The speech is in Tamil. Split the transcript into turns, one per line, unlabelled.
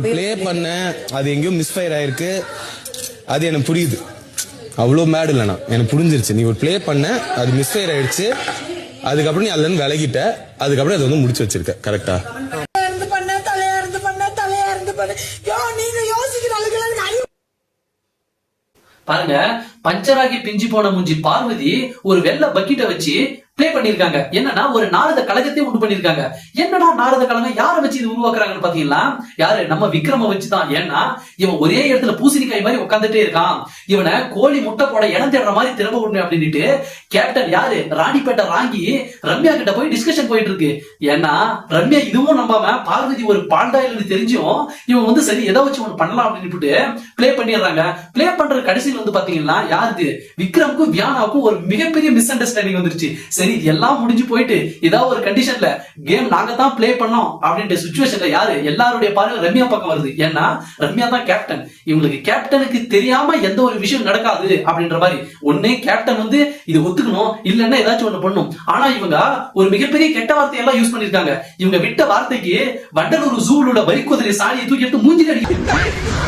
பிளே பண்ண அது எங்கேயோ மிஸ்ஃபயர் ஆயிருக்கு. அது எனக்கு புரியுது. அவ்வளோ மேடு இல்லைண்ணா, எனக்கு புரிஞ்சிருச்சு. நீ ஒரு பிளே பண்ண, அது மிஸ்ஃபயர் ஆயிடுச்சு. அதுக்கப்புறம் நீ அதுல இருந்து விலகிட்ட, அதுக்கப்புறம் அதை வந்து முடிச்சு வச்சிருக்க. கரெக்டா?
பாருங்க, பஞ்சராகி பிஞ்சு போன மூஞ்சி பார்வதி ஒரு வெள்ளை பக்கெட்டை வச்சு பிளே பண்ணிருக்காங்க. என்னன்னா ஒரு நாரத கழகத்தை உண்டு பண்ணிருக்காங்க. என்னடா நாரத கழகம் யாரை வச்சு இது உருவாக்குறாங்கன்னு பாத்தீங்களா? யாரு? நம்ம விக்ரம வச்சுதான். ஏன்னா இவன் ஒரே இடத்துல பூசணிக்காய் மாதிரி உட்காந்துட்டே இருக்கான். இவனை கோழி முட்டை போட இடம் தேடுற மாதிரி திரும்ப விடணும் அப்படின்ட்டு கேப்டன் யாரு ராணிப்பேட்டை ராங்கி ரம்யா கிட்ட போய் டிஸ்கஷன் போயிட்டு இருக்கு. ஏன்னா ரம்யா இதுவும் நம்பாம பார்வதி ஒரு பாண்டாயில்னு தெரிஞ்சும் இவன் வந்து சரி எதை வச்சு ஒன்று பண்ணலாம் அப்படின்னு பிளே பண்ணிடுறாங்க. பிளே பண்ற கடைசியில் வந்து பாத்தீங்கன்னா யாருக்கு? விக்ரமுக்கும் வியானாவுக்கும் ஒரு மிகப்பெரிய மிஸ் அண்டர்ஸ்டாண்டிங் வந்துருச்சு. சரி எல்லாம் முடிஞ்சு போயிட்டு ஏதாவது ஒரு கண்டிஷன்ல கேம் நாங்க தான் பிளே பண்ணோம் அப்படின்ற சிச்சுவேஷன்ல யாரு? எல்லாருடைய பார்வை ரம்யா பக்கம் வருது. ஏன்னா ரம்யா தான் கேப்டன். இவங்களுக்கு கேப்டனுக்கு தெரியாம எந்த ஒரு விஷயம் நடக்காது அப்படின்ற மாதிரி ஒன்னே கேப்டன் வந்து இது ஒத்துக்கணும், இல்லன்னா ஏதாச்சும் ஒண்ணு பண்ணும். ஆனா இவங்க ஒரு மிகப்பெரிய கெட்ட வார்த்தை எல்லாம் யூஸ் பண்ணிருக்காங்க. இவங்க விட்ட வார்த்தைக்கு வண்டலூர் ஜூலோட வரிக்குதிரை சாணியை தூக்கி எடுத்து மூஞ்சில அடிக்க